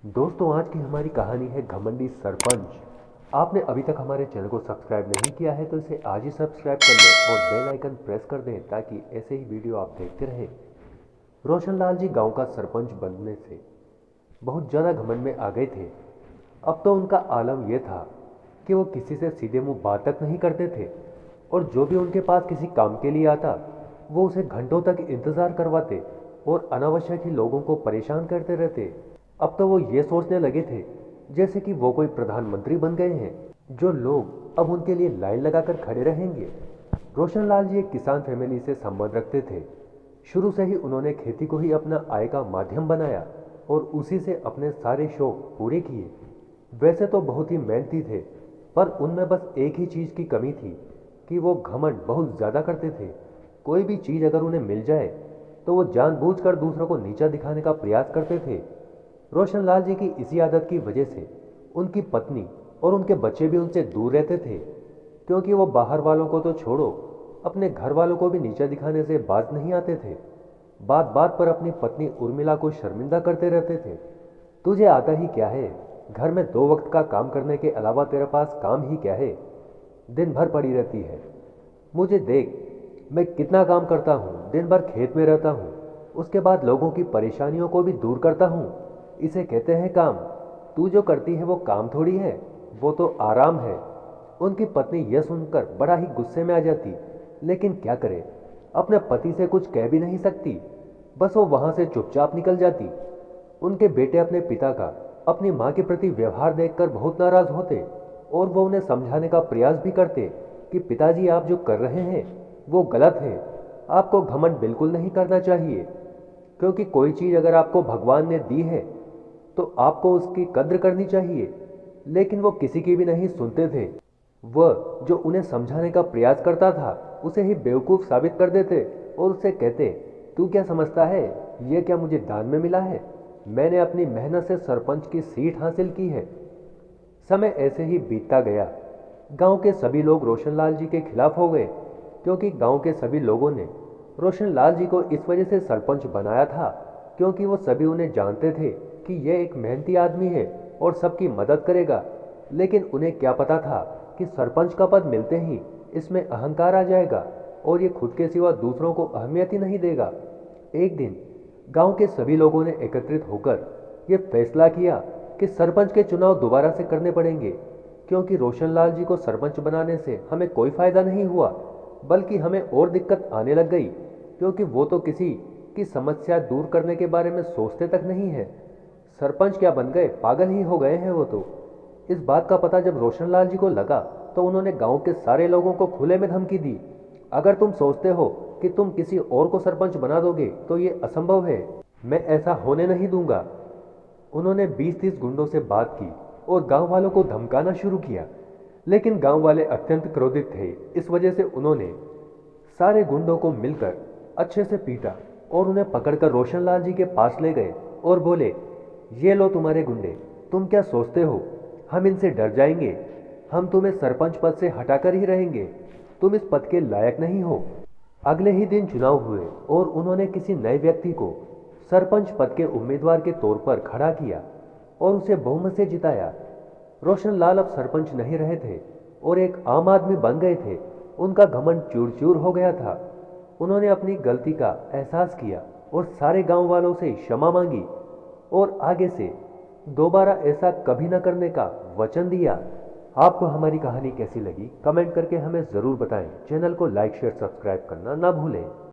दोस्तों, आज की हमारी कहानी है घमंडी सरपंच। आपने अभी तक हमारे चैनल को सब्सक्राइब नहीं किया है तो इसे आज ही सब्सक्राइब कर लें और बेल आइकन प्रेस कर दें ताकि ऐसे ही वीडियो आप देखते रहें। रोशनलाल जी गांव का सरपंच बनने से बहुत ज़्यादा घमंड में आ गए थे। अब तो उनका आलम यह था कि वो किसी से सीधे मुंह बात तक नहीं करते थे और जो भी उनके पास किसी काम के लिए आता वो उसे घंटों तक इंतज़ार करवाते और अनावश्यक ही लोगों को परेशान करते रहते। अब तो वो ये सोचने लगे थे जैसे कि वो कोई प्रधानमंत्री बन गए हैं, जो लोग अब उनके लिए लाइन लगाकर खड़े रहेंगे। रोशनलाल जी एक किसान फैमिली से संबंध रखते थे। शुरू से ही उन्होंने खेती को ही अपना आय का माध्यम बनाया और उसी से अपने सारे शौक पूरे किए। वैसे तो बहुत ही मेहनती थे, पर उनमें बस एक ही चीज़ की कमी थी कि वो घमंड बहुत ज़्यादा करते थे। कोई भी चीज़ अगर उन्हें मिल जाए तो वो जानबूझकर दूसरों को नीचा दिखाने का प्रयास करते थे। रोशनलाल जी की इसी आदत की वजह से उनकी पत्नी और उनके बच्चे भी उनसे दूर रहते थे, क्योंकि वो बाहर वालों को तो छोड़ो, अपने घर वालों को भी नीचा दिखाने से बाज नहीं आते थे। बात बात पर अपनी पत्नी उर्मिला को शर्मिंदा करते रहते थे। तुझे आता ही क्या है? घर में 2 वक्त का काम करने के अलावा तेरे पास काम ही क्या है? दिन भर पड़ी रहती है। मुझे देख, मैं कितना काम करता हूँ। दिन भर खेत में रहता हूँ, उसके बाद लोगों की परेशानियों को भी दूर करता हूँ। इसे कहते हैं काम। तू जो करती है वो काम थोड़ी है, वो तो आराम है। उनकी पत्नी यह सुनकर बड़ा ही गुस्से में आ जाती, लेकिन क्या करे, अपने पति से कुछ कह भी नहीं सकती। बस वो वहां से चुपचाप निकल जाती। उनके बेटे अपने पिता का अपनी मां के प्रति व्यवहार देखकर बहुत नाराज होते और वो उन्हें समझाने का प्रयास भी करते कि पिताजी, आप जो कर रहे हैं वो गलत है। आपको घमंड बिल्कुल नहीं करना चाहिए, क्योंकि कोई चीज अगर आपको भगवान ने दी है तो आपको उसकी कद्र करनी चाहिए। लेकिन वो किसी की भी नहीं सुनते थे। वह जो उन्हें समझाने का प्रयास करता था उसे ही बेवकूफ साबित कर देते और उसे कहते, तू क्या समझता है, यह क्या मुझे दान में मिला है? मैंने अपनी मेहनत से सरपंच की सीट हासिल की है। समय ऐसे ही बीतता गया। गांव के सभी लोग रोशनलाल जी के खिलाफ हो गए, क्योंकि गांव के सभी लोगों ने रोशनलाल जी को इस वजह से सरपंच बनाया था क्योंकि वो सभी उन्हें जानते थे कि यह एक मेहनती आदमी है और सबकी मदद करेगा। लेकिन उन्हें क्या पता था कि सरपंच का पद मिलते ही इसमें अहंकार आ जाएगा और ये खुद के सिवा दूसरों को अहमियत ही नहीं देगा। एक दिन गांव के सभी लोगों ने एकत्रित होकर यह फैसला किया कि सरपंच के चुनाव दोबारा से करने पड़ेंगे, क्योंकि रोशनलाल जी को सरपंच बनाने से हमें कोई फायदा नहीं हुआ, बल्कि हमें और दिक्कत आने लग गई, क्योंकि वो तो किसी की समस्या दूर करने के बारे में सोचते तक नहीं है। सरपंच क्या बन गए, पागल ही हो गए हैं वो तो। इस बात का पता जब रोशनलाल जी को लगा तो उन्होंने गांव के सारे लोगों को खुले में धमकी दी, अगर तुम सोचते हो कि तुम किसी और को सरपंच बना दोगे तो ये असंभव है, मैं ऐसा होने नहीं दूंगा। उन्होंने 20-30 गुंडों से बात की और गांव वालों को धमकाना शुरू किया। लेकिन गांव वाले अत्यंत क्रोधित थे, इस वजह से उन्होंने सारे गुंडों को मिलकर अच्छे से पीटा और उन्हें पकड़कर रोशनलाल जी के पास ले गए और बोले, ये लो तुम्हारे गुंडे, तुम क्या सोचते हो हम इनसे डर जाएंगे? हम तुम्हें सरपंच पद से हटाकर ही रहेंगे, तुम इस पद के लायक नहीं हो। अगले ही दिन चुनाव हुए और उन्होंने किसी नए व्यक्ति को सरपंच पद के उम्मीदवार के तौर पर खड़ा किया और उसे बहुमत से जिताया। रोशनलाल अब सरपंच नहीं रहे थे और एक आम आदमी बन गए थे। उनका घमंड चूर चूर हो गया था। उन्होंने अपनी गलती का एहसास किया और सारे गांव वालों से क्षमा मांगी और आगे से दोबारा ऐसा कभी न करने का वचन दिया। आपको हमारी कहानी कैसी लगी कमेंट करके हमें ज़रूर बताएं। चैनल को लाइक शेयर सब्सक्राइब करना ना भूलें।